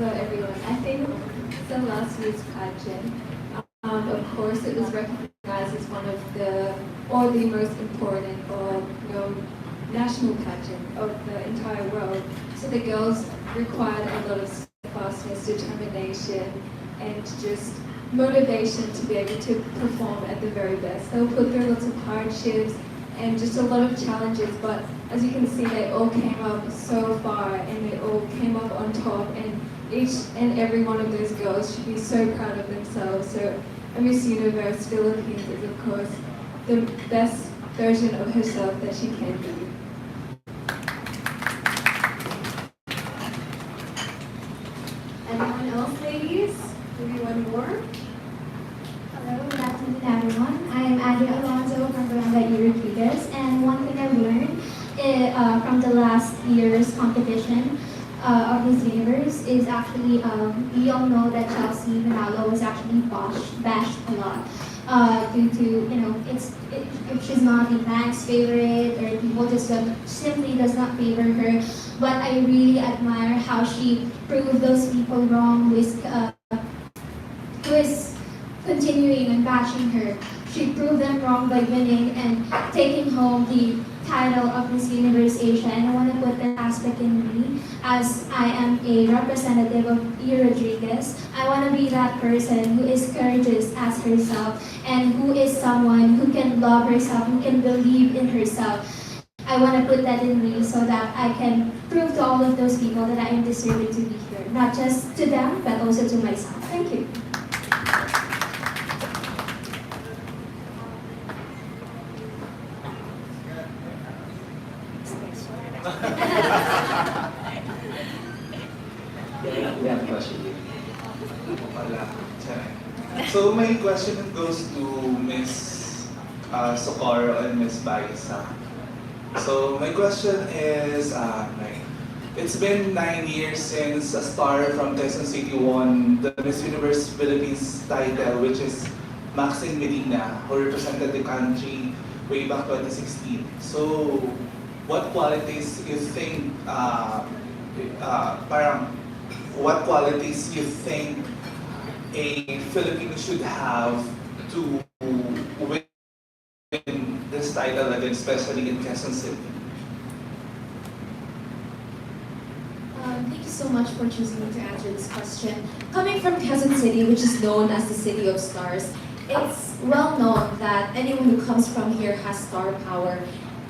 Hello everyone. I think the last year's pageant, of course, it was recognized as one of the most important or national pageant of the entire world. So the girls required a lot of steadfastness, determination, and just motivation to be able to perform at the very best. They'll put through lots of hardships and just a lot of challenges, but as you can see, they all came up so far and they all came up on top, and each and every one of those girls should be so proud of themselves. So Miss Universe Philippines is of course the best version of herself that she can be. Anyone else, ladies? Maybe one more? Hello, good afternoon everyone. I am Adi Alonso from Barangay Rodriguez, and one thing I've learned from the last year's competition of Miss Universe is actually, we all know that Chelsea Manalo was actually bashed a lot due to, if she's not the fans' favorite or people just simply does not favor her. But I really admire how she proved those people wrong who is continuing and bashing her. She proved them wrong by winning and taking home the title of Miss Universe Asia, and I want to put that aspect in me as I am a representative of E. Rodriguez. I want to be that person who is courageous as herself and who is someone who can love herself, who can believe in herself. I want to put that in me so that I can prove to all of those people that I am deserving to be here, not just to them, but also to myself. Thank you. Yeah, question. So my question goes to Miss Socorro and Miss Baisa. So my question is, it's been 9 years since a star from Quezon City won the Miss Universe Philippines title, which is Maxine Medina, who represented the country way back 2016. So what qualities you think, what qualities you think a Filipino should have to win this title again, especially in Quezon City? Thank you so much for choosing me to answer this question. Coming from Quezon City, which is known as the City of Stars, it's well known that anyone who comes from here has star power.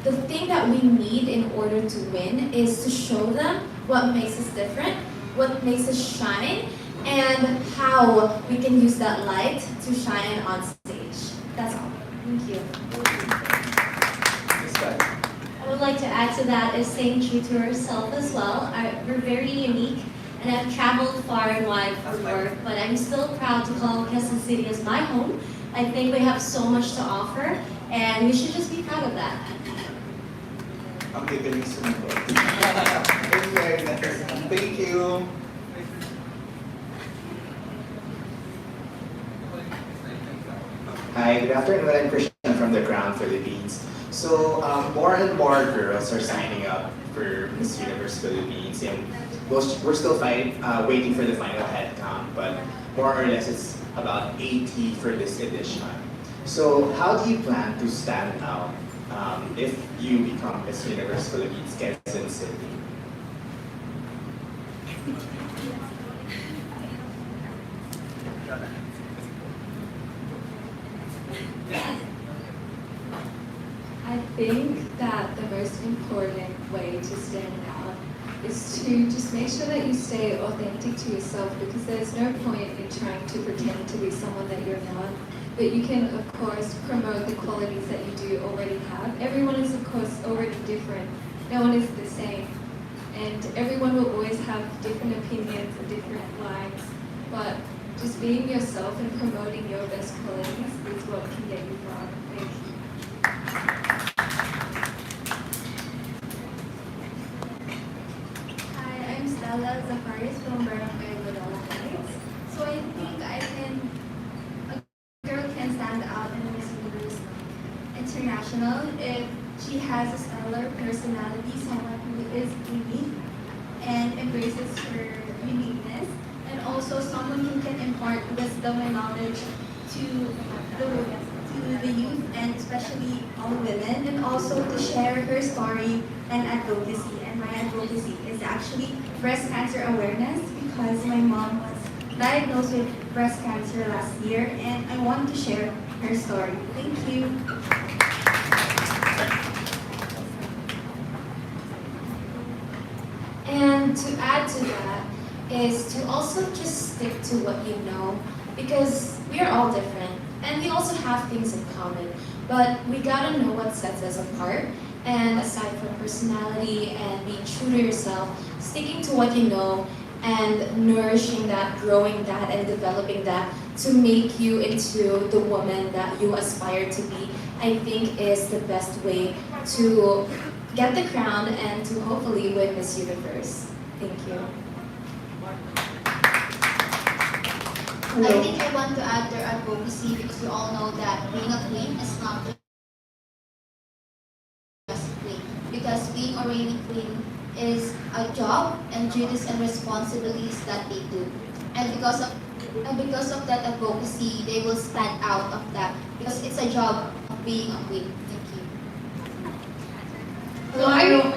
The thing that we need in order to win is to show them what makes us different, what makes us shine, and how we can use that light to shine on stage. That's all. Thank you. I would like to add to that is staying true to ourselves as well. We're very unique, and I've traveled far and wide for work, but I'm still proud to call Quezon City as my home. I think we have so much to offer, and we should just be proud of that. Ang gagaling sumunod. Thank you. Hi, good afternoon. I'm Christian from the Crown Philippines. So more and more girls are signing up for Miss Universe Philippines, and we're still waiting for the final head count, but more or less it's about 80 for this edition. So how do you plan to stand out if you become Miss Universe Philippines Quezon City? I think that the most important way to stand out is to just make sure that you stay authentic to yourself, because there's no point in trying to pretend to be someone that you're not. But you can, of course, promote the qualities that you do already have. Everyone is, of course, already different. No one is the same. And everyone will always have different opinions and different likes. But just being yourself and promoting your best qualities is what can get you far. Thank you. Hi, I'm Stella Zacharis from Barangay Rodriguez. So I think a girl can stand out in Miss Universe International if she has a stellar personality, someone who is unique and embraces her uniqueness, and also someone who can impart wisdom and knowledge to the youth and especially all women, and also to share her story and advocacy. And my advocacy is actually breast cancer awareness because my mom was diagnosed with breast cancer last year, and I want to share her story. Thank you. And to add to that is to also just stick to what you know, because we are all different and we also have things in common, but we gotta know what sets us apart. And aside from personality and being true to yourself, sticking to what you know and nourishing that, growing that, and developing that to make you into the woman that you aspire to be, I think is the best way to get the crown and to hopefully win Miss Universe. Thank you. I think I want to add their advocacy because we all know that being a queen is not just queen. Because being a reigning queen is a job and duties and responsibilities that they do. And because of that advocacy, they will stand out of that because it's a job of being a queen. Thank you. Hello everyone.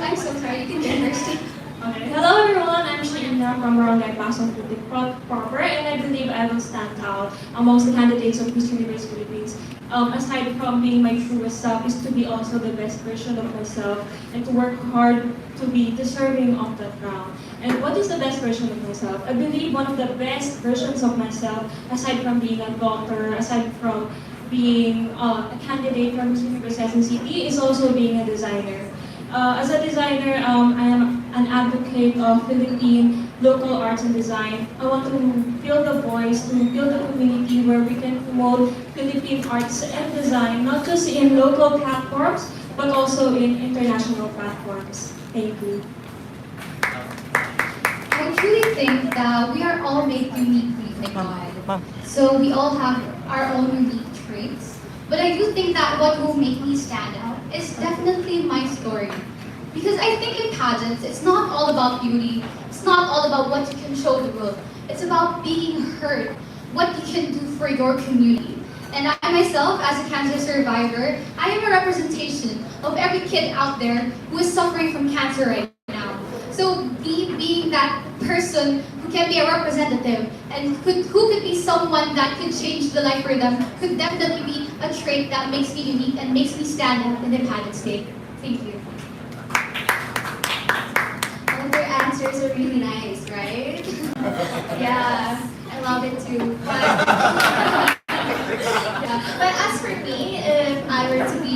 I'm so sorry, you can get first. Okay. Hello everyone, I'm Sheena from Barangay Pasong Putik proper, and I believe I will stand out amongst the candidates of Miss Universe Philippines. Aside from being my truest self, is to be also the best version of myself and to work hard to be deserving of that crown. And what is the best version of myself? I believe one of the best versions of myself, aside from being a doctor, aside from being a candidate for Miss Universe SNCT, is also being a designer. As a designer, I am an advocate of Philippine local arts and design. I want to build a voice, to build a community where we can promote Philippine arts and design, not just in local platforms, but also in international platforms. Thank you. I truly think that we are all made uniquely by God. So we all have our own unique traits. But I do think that what will make me stand out is definitely my story. Because I think in pageants, it's not all about beauty. It's not all about what you can show the world. It's about being heard, what you can do for your community. And I myself, as a cancer survivor, I am a representation of every kid out there who is suffering from cancer right now. So being that person who can be a representative and who could be someone that could change the life for them could definitely be a trait that makes me unique and makes me stand out in the pageant state. Thank you. All their answers are really nice, right? Yeah, I love it too. But as for me, if I were to be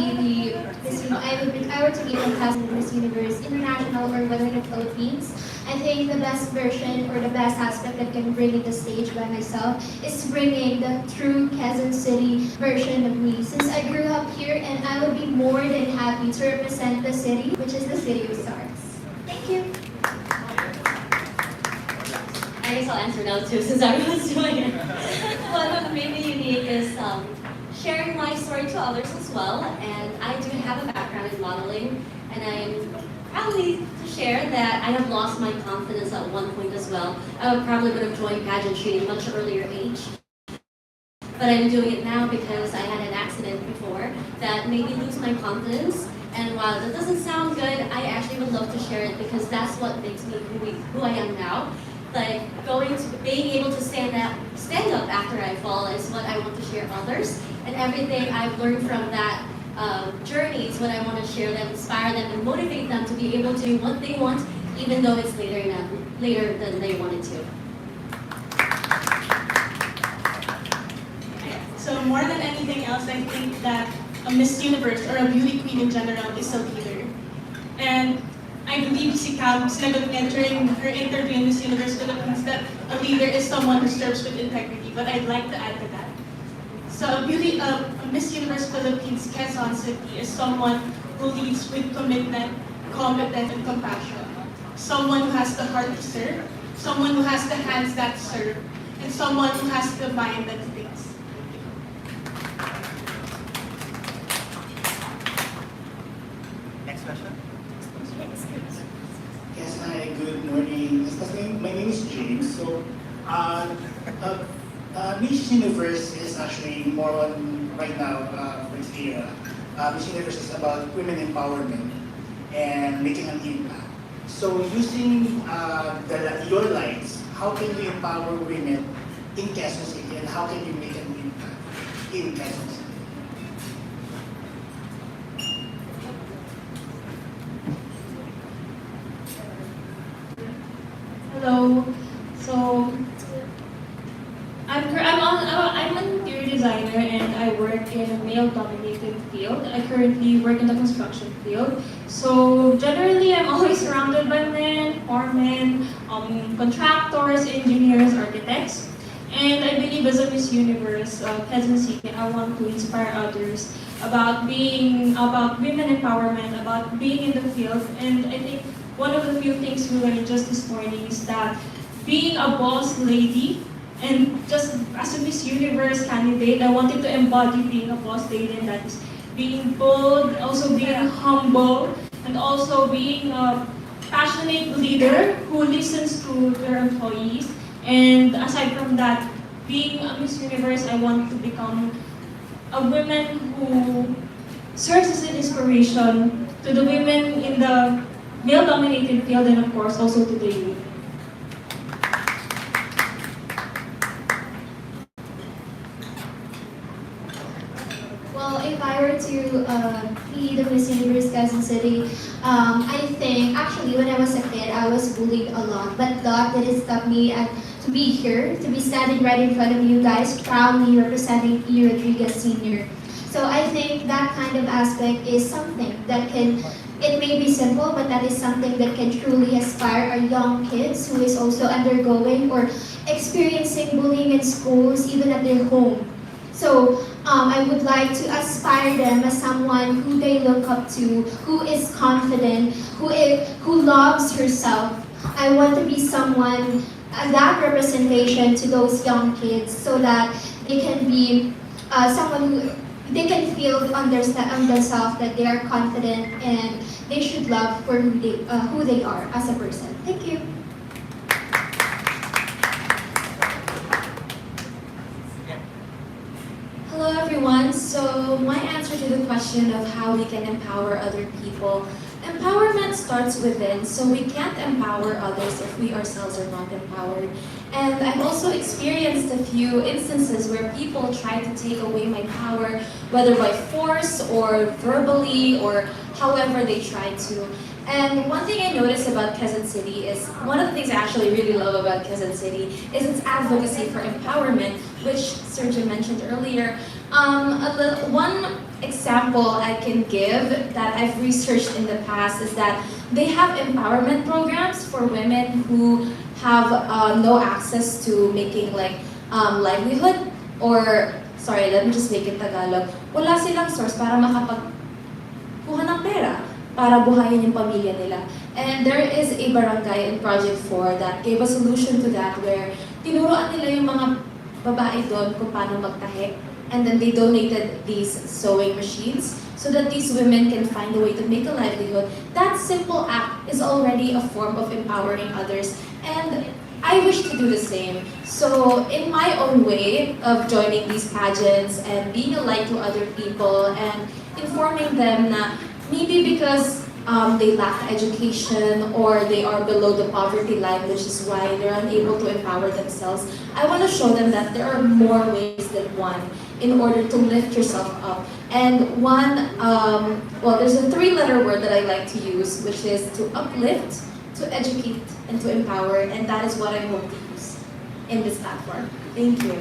if I were to be a contestant in Miss Universe International or whether in the Philippines, I think the best version or the best aspect that can bring it to stage by myself is bringing the true Quezon City version of me. Since I grew up here, and I would be more than happy to represent the city, which is the City of Stars. Thank you. I guess I'll answer now too, since everyone's doing it. What made me unique is sharing my story to others as well. And I do have a background in modeling, and I'm proudly to share that I have lost my confidence at one point as well. I probably would have joined pageantry at a much earlier age. But I'm doing it now because I had an accident before that made me lose my confidence. And while that doesn't sound good, I actually would love to share it because that's what makes me who I am now. Like being able to stand up after I fall is what I want to share others. And everything I've learned from that journey is what I want to share them, inspire them, and motivate them to be able to do what they want, even though it's later than they wanted to. So more than anything else, I think that a Miss Universe or a beauty queen in general is a leader. And I believe si Cam sinagot niya during her interview in Miss Universe Philippines that a leader is someone who serves with integrity, but I'd like to add to that. So a Miss Universe Philippines Quezon City is someone who leads with commitment, competence, and compassion. Someone who has the heart to serve, someone who has the hands that serve, and someone who has the mind that thinks. Next question. Yes, hi, good morning. My name is James. So, Miss Universe is actually more on right now for this era. Miss Universe is about women empowerment and making an impact. So, using your lights, how can you empower women in Quezon City, and how can you make an impact in Quezon City? Hello. So I'm an interior designer and I work in a male-dominated field. I currently work in the construction field. So generally, I'm always surrounded by men, foremen, contractors, engineers, architects. And I believe as a Miss Universe Quezon City, I want to inspire others about women empowerment, about being in the field. And I think one of the few things we learned just this morning is that being a boss lady and just as a Miss Universe candidate, I wanted to embody being a boss lady, and that is being bold, also being humble, and also being a passionate leader who listens to their employees. And aside from that, being a Miss Universe, I want to become a woman who serves as an inspiration to the women in the male-dominated field and of course also to the youth. Well, if I were to be the Miss Universe Quezon City, I think actually when I was a kid, I was bullied a lot, but God didn't stop me and to be here, to be standing right in front of you guys, proudly representing E. Rodriguez Sr. So I think that kind of aspect is something that can, it may be simple, but that is something that can truly inspire our young kids who is also undergoing or experiencing bullying in schools, even at their home. So I would like to aspire them as someone who they look up to, who is confident, who loves herself. I want to be someone, that representation to those young kids so that they can be someone who they can feel on themselves that they are confident and they should love for who they are as a person. Thank you. Hello everyone. So my answer to the question of how we can empower other people. Empowerment starts within, so we can't empower others if we ourselves are not empowered. And I've also experienced a few instances where people try to take away my power, whether by force or verbally or however they try to. And one thing I noticed about Quezon City is, one of the things I actually really love about Quezon City is its advocacy for empowerment, which Sergio mentioned earlier. One example I can give that I've researched in the past is that they have empowerment programs for women who have no access to making livelihood, or, sorry, let me just make it Tagalog. Wala silang source para makapagkuha ng pera para buhayin yung pamilya nila. And there is a barangay in Project 4 that gave a solution to that where tinuruan nila yung mga babae doon kung paano magtahi. And then they donated these sewing machines so that these women can find a way to make a livelihood. That simple act is already a form of empowering others. And I wish to do the same. So in my own way of joining these pageants and being a light to other people and informing them na maybe because they lack education or they are below the poverty line, which is why they're unable to empower themselves. I want to show them that there are more ways than one in order to lift yourself up. And one, there's a three-letter word that I like to use, which is to uplift, to educate, and to empower. And that is what I hope to use in this platform. Thank you.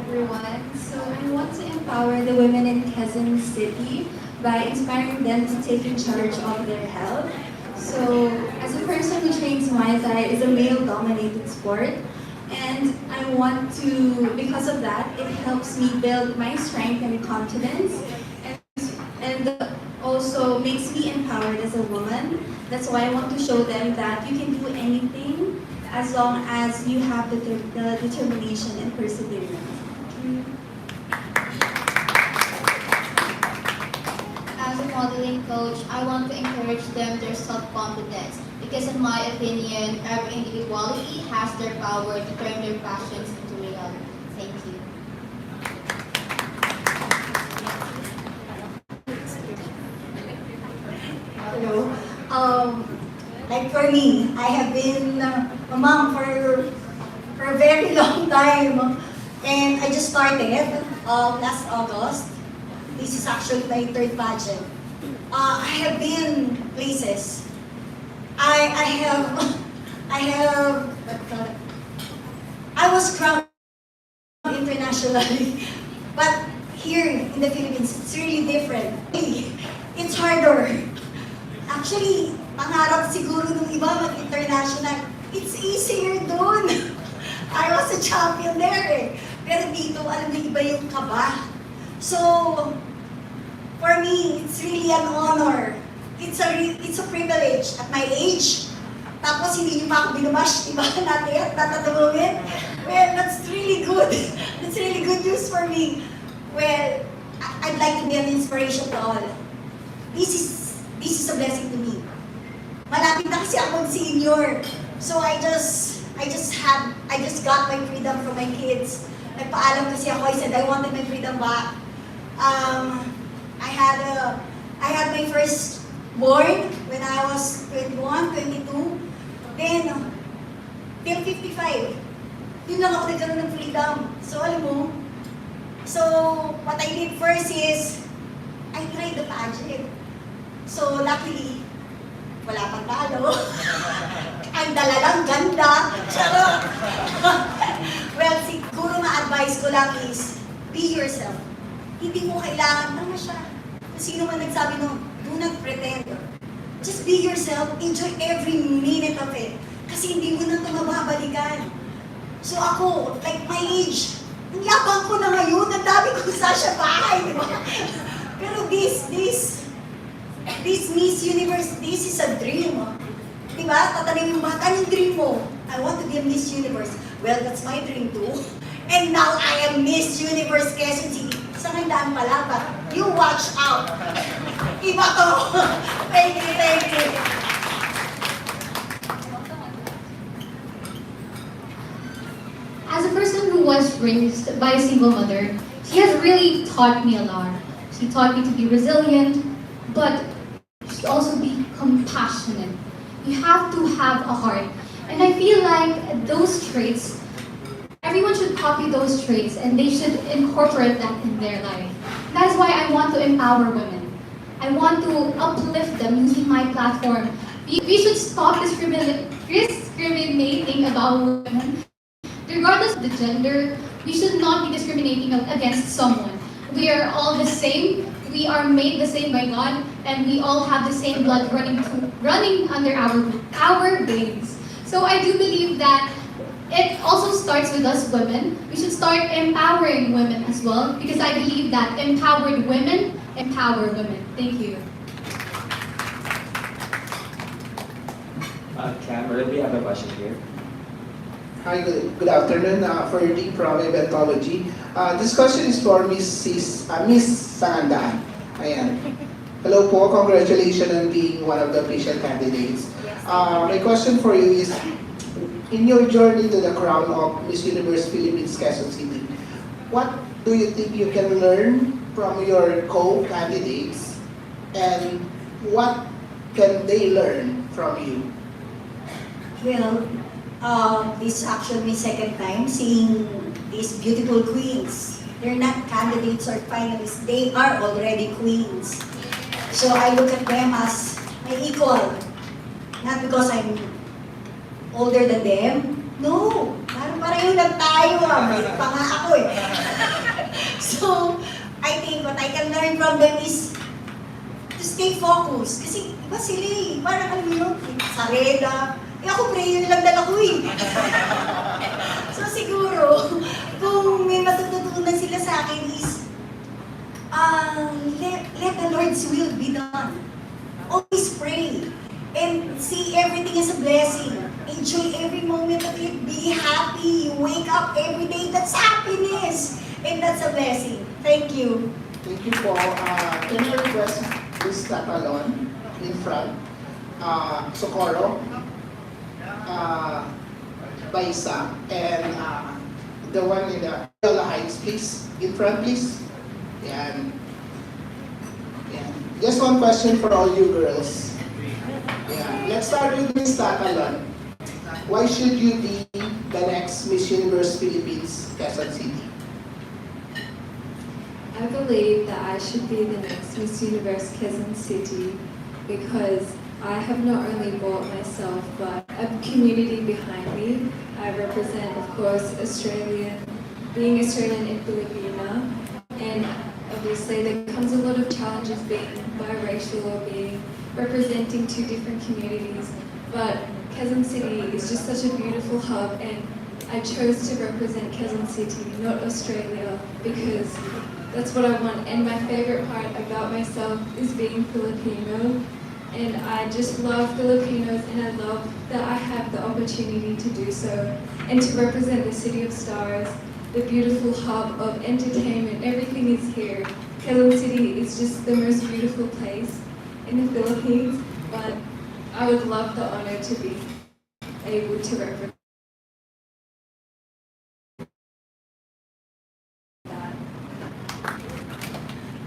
Everyone. So I want to empower the women in Quezon City by inspiring them to take in charge of their health. So as a person who trains Muay Thai, is a male-dominated sport, and I want to, because of that, it helps me build my strength and confidence, and also makes me empowered as a woman. That's why I want to show them that you can do anything as long as you have the determination and perseverance. coach, I want to encourage them their self-confidence. Because in my opinion, every individuality has their power to turn their passions into reality. Thank you. Hello. Like for me, I have been a mom for a very long time. And I just started last August. This is actually my third pageant. I have been places. I was crowned internationally, but here in the Philippines, it's really different. It's harder. Actually, pangarap siguro ng iba mag-international. It's easier doon. I was a champion there eh. Pero dito, alam mo, iba yung kaba. So, for me, it's really an honor. It's a privilege at my age. Tapos hindi niyo pa ako binumash, diba natin at tatatulungin? Well, that's really good. That's really good news for me. Well, I'd like to be an inspiration to all. This is a blessing to me. Malapit na kasi akong senior. So I just got my freedom from my kids. Nagpaalam kasi ako, I said I wanted my freedom back. I had my first born when I was 21, 22. Then, till 55, yun lang ako nagkaroon ng freedom. So, alam mo, so, what I did first is, I tried the pageant. So, luckily, wala pang talo. Ang dalalang ganda. Charot! Well, siguro ma-advise ko lang is, be yourself. Hindi mo kailangan, tama siya. Kung sino man nagsabi no, do not pretend. Just be yourself, enjoy every minute of it. Kasi hindi mo na ito mababalikan. So ako, like my age, ang yabang ko na ngayon, ang dami ko sa bahay, di ba? Pero this Miss Universe, this is a dream. Di ba? Tatanungin yung bata, anong dream mo? I want to be a Miss Universe. Well, that's my dream too. And now I am Miss Universe Quezon City. Sa handaan pala, but you watch out. Iba to. Thank you, thank you. As a person who was raised by a single mother, she has really taught me a lot. She taught me to be resilient, but you should also be compassionate. You have to have a heart. And I feel like those traits, everyone should copy those traits and they should incorporate that in their life. That is why I want to empower women. I want to uplift them using my platform. We should stop discriminating about women. Regardless of the gender, we should not be discriminating against someone. We are all the same. We are made the same by God, and we all have the same blood running under our veins. So I do believe that it also starts with us women. We should start empowering women as well, because I believe that empowered women empower women. Thank you. Cameron, we have a question here. Hi, good afternoon. For the from Eventology. This question is for Miss Sangandaan. Ayan. Hello po, congratulations on being one of the official candidates. My question for you is, in your journey to the crown of Miss Universe Philippines Quezon City, what do you think you can learn from your co-candidates, and what can they learn from you? Well, this is actually my second time seeing these beautiful queens. They're not candidates or finalists, they are already queens. So I look at them as my equal. Not because I'm older than them. No, parang pareho lang tayo. May pa nga ako eh. So, I think what I can learn from them is to stay focused. Kasi iba sila eh. Parang alam mo yun, sareda. Eh ako prayer lang dala ko eh. So siguro, kung may matututunan sila sa akin is, let the Lord's will be done. Always pray. And see everything as a blessing. Enjoy every moment of it. Be happy. Wake up every day. That's happiness. And that's a blessing. Thank you. Thank you po. Can I request Miss Tatalon in front, Socorro, Baisa, and the one in the Yellow Heights, please. In front, please. Yan. Yan. Just one question for all you girls. Yeah. Let's start with Miss Tatalon. Why should you be the next Miss Universe Philippines, Quezon City? I believe that I should be the next Miss Universe Quezon City because I have not only bought myself but a community behind me. I represent, of course, being Australian and Filipino, and obviously there comes a lot of challenges being biracial or being representing two different communities. But Quezon City is just such a beautiful hub, and I chose to represent Quezon City, not Australia, because that's what I want. And my favorite part about myself is being Filipino. And I just love Filipinos, and I love that I have the opportunity to do so and to represent the City of Stars, the beautiful hub of entertainment. Everything is here. Quezon City is just the most beautiful place in the Philippines, but I would love the honor to be able to represent that.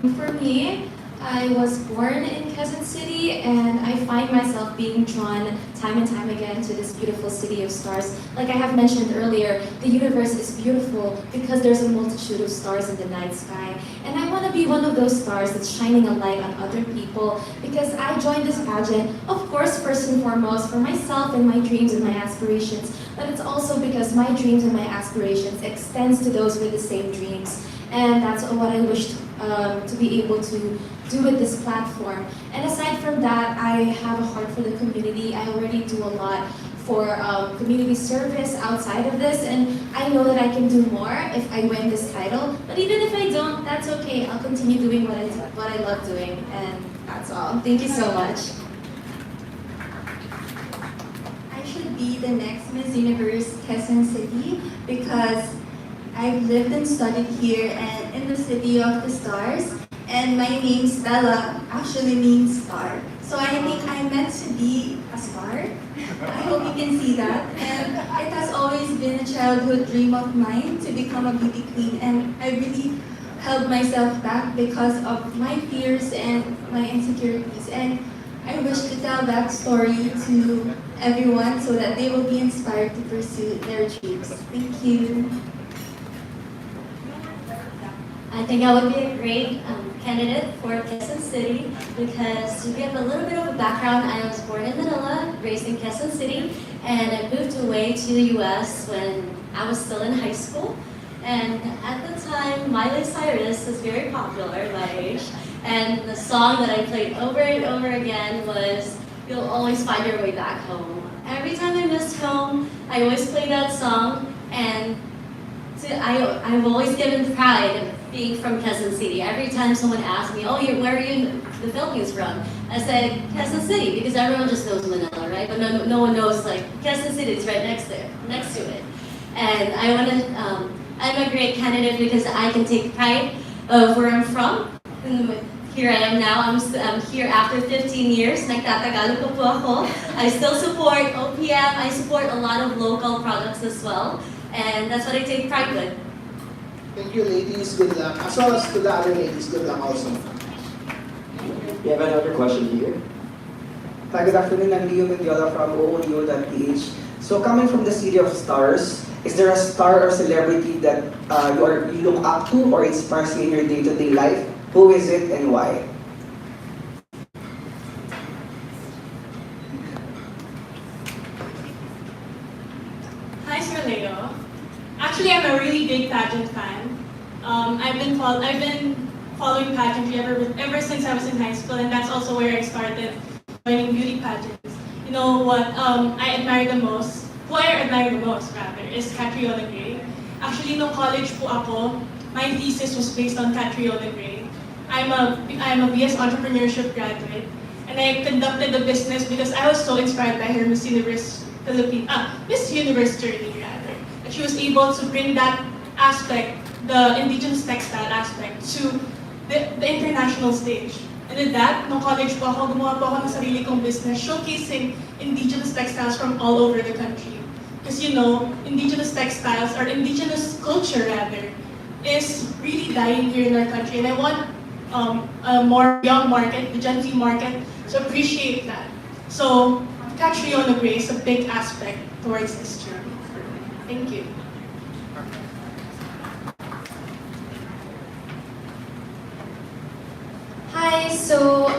For me, I was born in Quezon City, and I find myself being drawn time and time again to this beautiful city of stars. Like I have mentioned earlier, the universe is beautiful because there's a multitude of stars in the night sky. And I want to be one of those stars that's shining a light on other people because I joined this pageant, of course, first and foremost, for myself and my dreams and my aspirations. But it's also because my dreams and my aspirations extends to those with the same dreams. And that's what I wish to be able to do with this platform. And aside from that, I have a heart for the community. I already do a lot for community service outside of this, and I know that I can do more if I win this title. But even if I don't, that's okay. I'll continue doing what I love doing, and that's all. Thank you so much. I should be the next Miss Universe Quezon City because I've lived and studied here and in the City of the Stars, and my name Stella actually means star. So I think I'm meant to be a star. I hope you can see that. And it has always been a childhood dream of mine to become a beauty queen, and I really held myself back because of my fears and my insecurities. And I wish to tell that story to everyone so that they will be inspired to pursue their dreams. Thank you. I think I would be a great candidate for Quezon City because to give a little bit of a background, I was born in Manila, raised in Quezon City, and I moved away to the US when I was still in high school. And at the time, Miley Cyrus was very popular my age, and the song that I played over and over again was "You'll Always Find Your Way Back Home." Every time I missed home, I always play that song, and I've always given pride of being from Quezon City. Every time someone asks me, "Oh, where are you in the Philippines from?" I said Quezon City because everyone just knows Manila, right? But no one knows like Quezon City is right next to it. And I'm a great candidate because I can take pride of where I'm from. And here I am now. I'm here after 15 years. Nagtatagalog pa po ako. I still support OPM. I support a lot of local products as well. And that's what I take pride with. Thank you, ladies. Good luck. As well as to the other ladies, good luck also. We have another question here. Hi, good afternoon. I'm Leo Mendiola from OONU.ph. So coming from the City of Stars, is there a star or celebrity that you look up to or inspires you in your day-to-day life? Who is it and why? Hi, Sir Leo. Actually, I'm a really big pageant fan. I've been following pageantry ever since I was in high school, and that's also where I started joining beauty pageants. You know what I admire the most, who I admire the most rather, is Catriona Gray. Actually, no college po ako, my thesis was based on Catriona Gray. I'm a BS Entrepreneurship graduate, and I conducted the business because I was so inspired by her Miss Universe journey rather. And she was able to bring that aspect, the indigenous textile aspect, to the international stage. And with that, nung college po ako, gumawa po ako ng sarili kong business showcasing indigenous textiles from all over the country. Because you know, indigenous textiles, or indigenous culture rather, is really dying here in our country. And I want a more young market, the Gen Z market, to appreciate that. So, Catriona Gray is a big aspect towards this journey. Thank you. Hi, so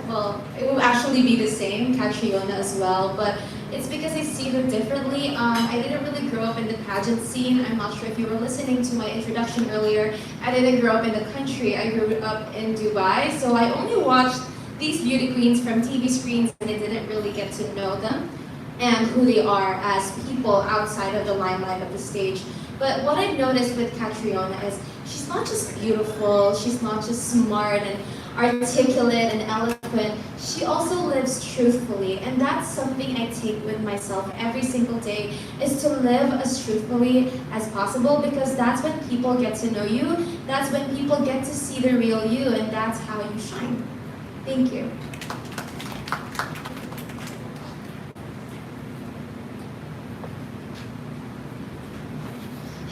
well, it will actually be the same, Catriona as well, but it's because I see her differently. I didn't really grow up in the pageant scene. I'm not sure if you were listening to my introduction earlier. I didn't grow up in the country. I grew up in Dubai, so I only watched these beauty queens from TV screens and I didn't really get to know them and who they are as people outside of the limelight of the stage. But what I've noticed with Catriona is she's not just beautiful, she's not just smart and articulate and eloquent, she also lives truthfully. And that's something I take with myself every single day, is to live as truthfully as possible, because that's when people get to know you, that's when people get to see the real you, and that's how you shine. Thank you.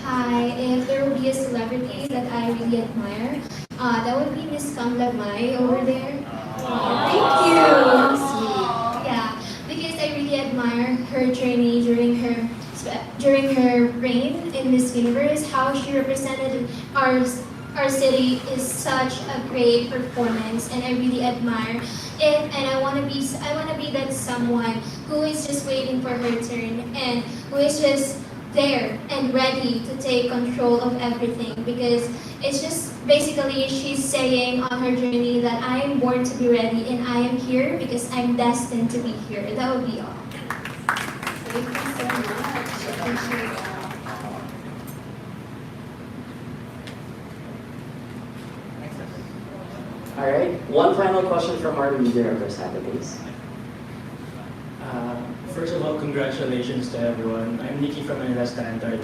Hi, if there will be a celebrity that I really admire, that would be Miss Kamla Mai over there. Thank you. Sweet. Yeah, because I really admire her journey during her reign in Miss Universe. How she represented our city is such a great performance, and I really admire it. And I want to be that someone who is just waiting for her turn and who is just there and ready to take control of everything, because it's just basically she's saying on her journey that I am born to be ready and I am here because I'm destined to be here. That would be all. Thank you so much. Appreciate it. All right, one final question from our media representatives. First of all, congratulations to everyone. I'm Nickie from Manila Standard.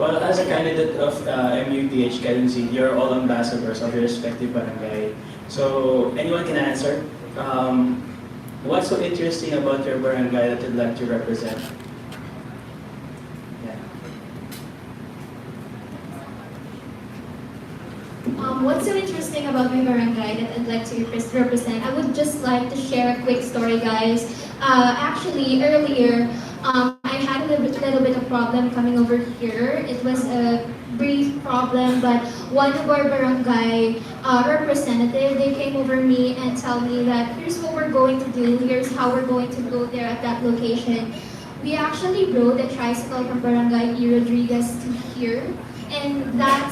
Well, as a candidate of MUPH Quezon City, you're all ambassadors of your respective barangay. So anyone can answer. What's so interesting about your barangay that you'd like to represent? What's so interesting about my barangay that I'd like to represent? I would just like to share a quick story, guys. Actually, earlier, I had a little bit of problem coming over here. It was a brief problem, but one of our barangay representative, they came over me and tell me that here's what we're going to do, here's how we're going to go there at that location. We actually rode a tricycle from Barangay E. Rodriguez to here. And that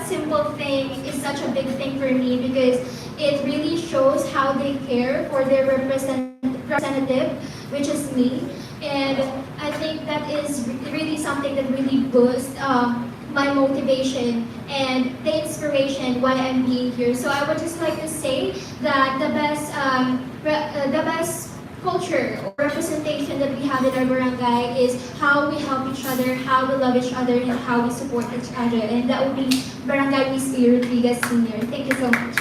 simple thing is such a big thing for me, because it really shows how they care for their representative, which is me. And I think that is really something that really boosts my motivation and the inspiration why I'm being here. So I would just like to say that the best culture or representation that we have in our barangay is how we help each other, how we love each other, and how we support each other. And that would be Barangay Miss E. Rodriguez Sr. Thank you so much.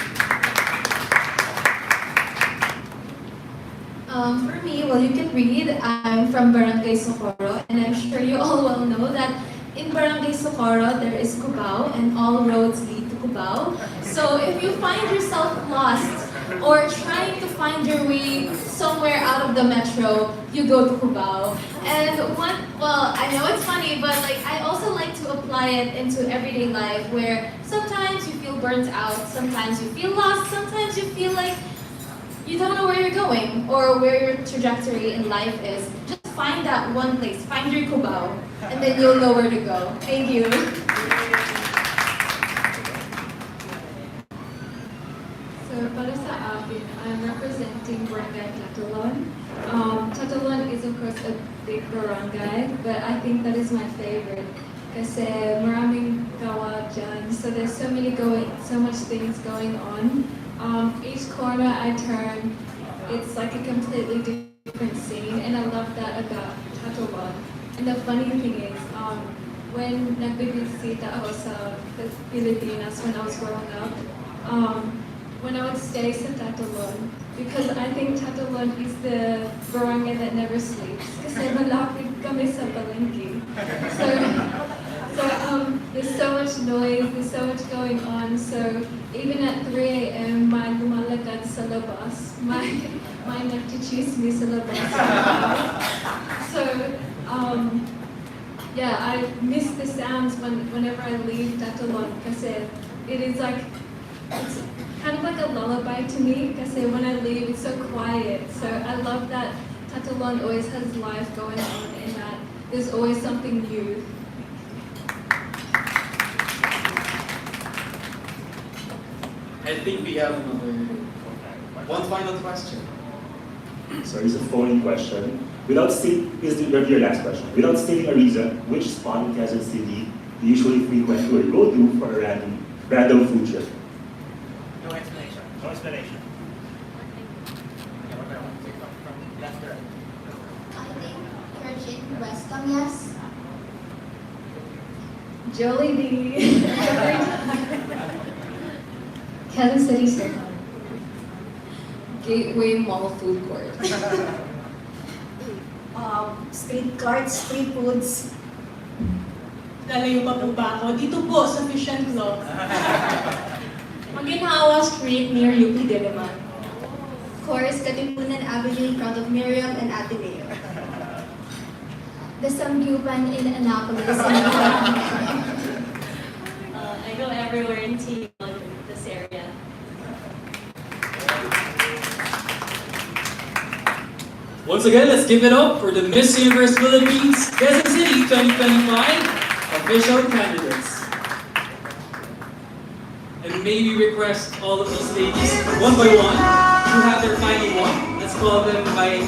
For me, well, you can read, I'm from Barangay Socorro, and I'm sure you all well know that in Barangay Socorro, there is Cubao, and all roads lead to Cubao. So if you find yourself lost or trying to find your way somewhere out of the metro, you go to Cubao. And well, I know it's funny, but like I also like to apply it into everyday life, where sometimes you feel burnt out, sometimes you feel lost, sometimes you feel like you don't know where you're going or where your trajectory in life is. Just find that one place, find your Cubao, and then you'll know where to go. Thank you. So, para sa akin, I'm representing Barangay Tatalon. Tatalon is of course a big barangay, but I think that is my favorite. Kasi maraming gawa dyan. So there's so much things going on. Each corner I turn, it's like a completely different scene, and I love that about Tatalon. And the funny thing is, when nagbibisita ako sa Philippines when I was growing up, when I would stay sa Titleholder, because I think Titleholder is the barangay that never sleeps. Kasi malapit kami sa palengke. So there's so much noise, there's so much going on. So even at 3 a.m., may lumalakad sa labas, may nagchichismis sa labas. So yeah, I miss the sounds whenever I leave Titleholder, kasi it is like, it's kind of like a lullaby to me, because when I leave it's so quiet. So I love that Titleholder always has life going on and that there's always something new. I think we have one final question. So it's a phone question. Your last question. Without stating a reason, which spot in Quezon City do you usually frequent or go to for a random food trip? No explanation. No explanation. I think Virgin West Camias. Jollibee. Quezon City Circle. Gateway Mall Food Court. Street carts, street foods. Lalayo pa po ba ako? Dito po sa Fish and Claw. Maginhawa Street near UP Diliman. Of course, Katipunan Avenue in front of Miriam and Ateneo. The Samgyupan in Annapolis. I go everywhere in this area. Once again, let's give it up for the Miss Universe Philippines Quezon City 2025 official candidates. And may we request all of these ladies, one by one, to have their final one. Let's call them by